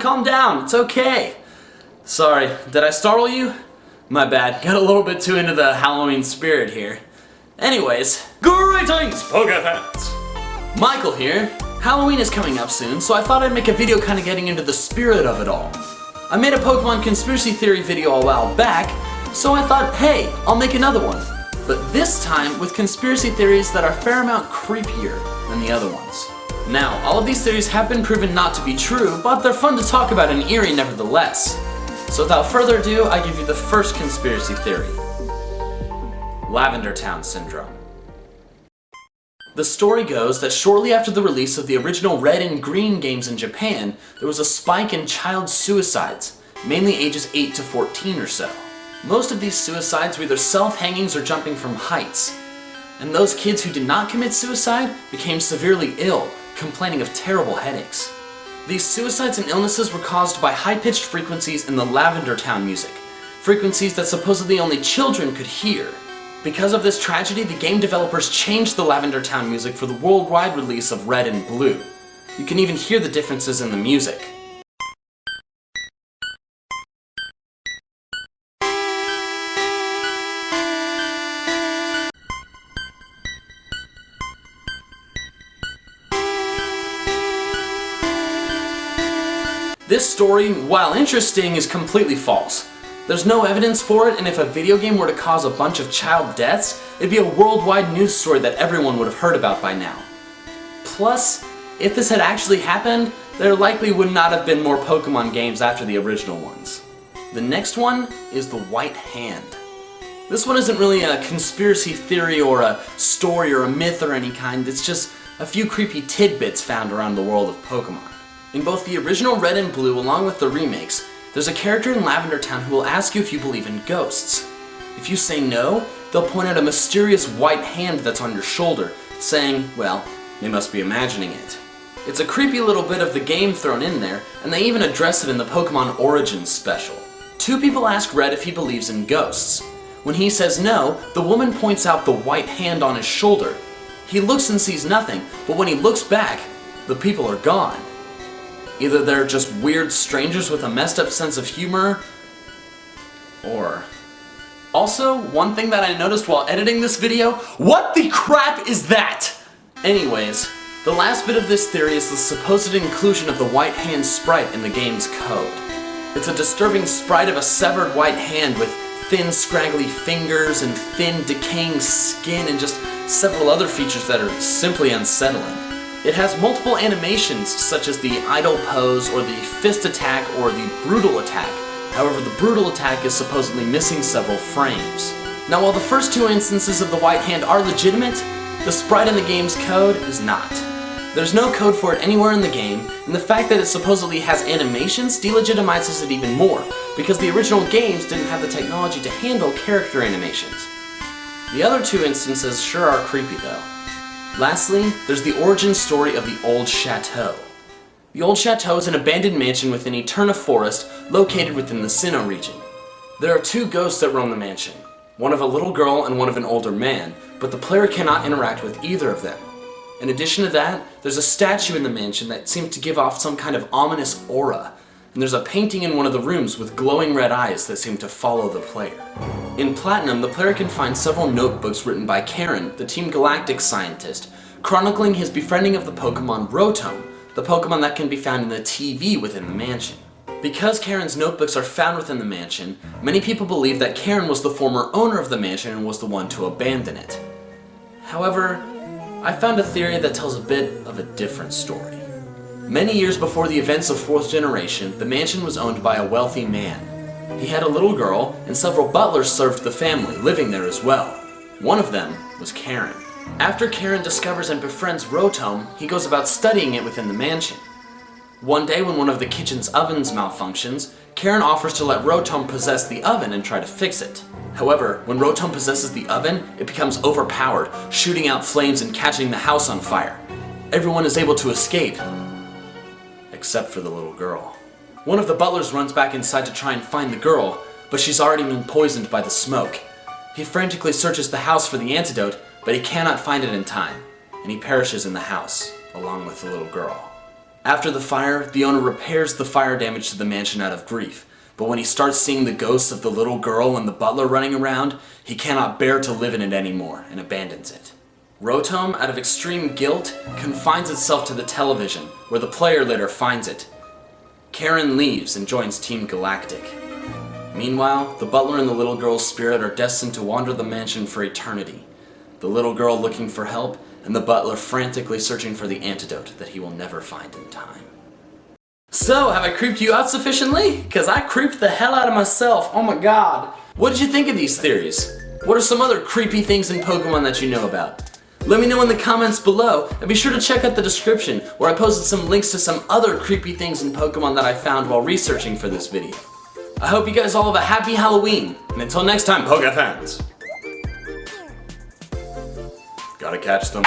calm down, it's okay. Sorry, did I startle you? My bad, got a little bit too into the Halloween spirit here. Anyways, greetings, Pokefans! Michael here. Halloween is coming up soon, so I thought I'd make a video kind of getting into the spirit of it all. I made a Pokemon conspiracy theory video a while back, so I thought, hey, I'll make another one. But this time with conspiracy theories that are a fair amount creepier than the other ones. Now, all of these theories have been proven not to be true, but they're fun to talk about and eerie nevertheless. So without further ado, I give you the first conspiracy theory. Lavender Town Syndrome. The story goes that shortly after the release of the original Red and Green games in Japan, there was a spike in child suicides, mainly ages 8 to 14 or so. Most of these suicides were either self-hangings or jumping from heights. And those kids who did not commit suicide became severely ill, complaining of terrible headaches. These suicides and illnesses were caused by high-pitched frequencies in the Lavender Town music, frequencies that supposedly only children could hear. Because of this tragedy, the game developers changed the Lavender Town music for the worldwide release of Red and Blue. You can even hear the differences in the music. This story, while interesting, is completely false. There's no evidence for it, and if a video game were to cause a bunch of child deaths, it'd be a worldwide news story that everyone would have heard about by now. Plus, if this had actually happened, there likely would not have been more Pokemon games after the original ones. The next one is the White Hand. This one isn't really a conspiracy theory or a story or a myth or any kind, it's just a few creepy tidbits found around the world of Pokemon. In both the original Red and Blue along with the remakes, there's a character in Lavender Town who will ask you if you believe in ghosts. If you say no, they'll point out a mysterious white hand that's on your shoulder, saying, well, they must be imagining it. It's a creepy little bit of the game thrown in there, and they even address it in the Pokemon Origins special. Two people ask Red if he believes in ghosts. When he says no, the woman points out the white hand on his shoulder. He looks and sees nothing, but when he looks back, the people are gone. Either they're just weird strangers with a messed up sense of humor, or... Also, one thing that I noticed while editing this video, what the crap is that? Anyways, the last bit of this theory is the supposed inclusion of the White Hand Sprite in the game's code. It's a disturbing sprite of a severed white hand with thin scraggly fingers and thin decaying skin and just several other features that are simply unsettling. It has multiple animations, such as the idle pose, or the fist attack, or the brutal attack. However, the brutal attack is supposedly missing several frames. Now, while the first two instances of the White Hand are legitimate, the sprite in the game's code is not. There's no code for it anywhere in the game, and the fact that it supposedly has animations delegitimizes it even more, because the original games didn't have the technology to handle character animations. The other two instances sure are creepy though. Lastly, there's the origin story of the Old Chateau. The Old Chateau is an abandoned mansion within Eterna Forest, located within the Sinnoh region. There are two ghosts that roam the mansion, one of a little girl and one of an older man, but the player cannot interact with either of them. In addition to that, there's a statue in the mansion that seems to give off some kind of ominous aura, and there's a painting in one of the rooms with glowing red eyes that seem to follow the player. In Platinum, the player can find several notebooks written by Karen, the Team Galactic scientist, chronicling his befriending of the Pokemon Rotom, the Pokemon that can be found in the TV within the mansion. Because Karen's notebooks are found within the mansion, many people believe that Karen was the former owner of the mansion and was the one to abandon it. However, I found a theory that tells a bit of a different story. Many years before the events of 4th generation, the mansion was owned by a wealthy man. He had a little girl, and several butlers served the family, living there as well. One of them was Karen. After Karen discovers and befriends Rotom, he goes about studying it within the mansion. One day when one of the kitchen's ovens malfunctions, Karen offers to let Rotom possess the oven and try to fix it. However, when Rotom possesses the oven, it becomes overpowered, shooting out flames and catching the house on fire. Everyone is able to escape, except for the little girl. One of the butlers runs back inside to try and find the girl, but she's already been poisoned by the smoke. He frantically searches the house for the antidote, but he cannot find it in time, and he perishes in the house, along with the little girl. After the fire, the owner repairs the fire damage to the mansion out of grief. But when he starts seeing the ghosts of the little girl and the butler running around, he cannot bear to live in it anymore and abandons it. Rotom, out of extreme guilt, confines itself to the television, where the player later finds it. Karen leaves and joins Team Galactic. Meanwhile, the butler and the little girl's spirit are destined to wander the mansion for eternity. The little girl looking for help, and the butler frantically searching for the antidote that he will never find in time. So, have I creeped you out sufficiently? Because I creeped the hell out of myself, oh my god. What did you think of these theories? What are some other creepy things in Pokemon that you know about? Let me know in the comments below, and be sure to check out the description where I posted some links to some other creepy things in Pokemon that I found while researching for this video. I hope you guys all have a happy Halloween, and until next time, Poke fans! Gotta catch them.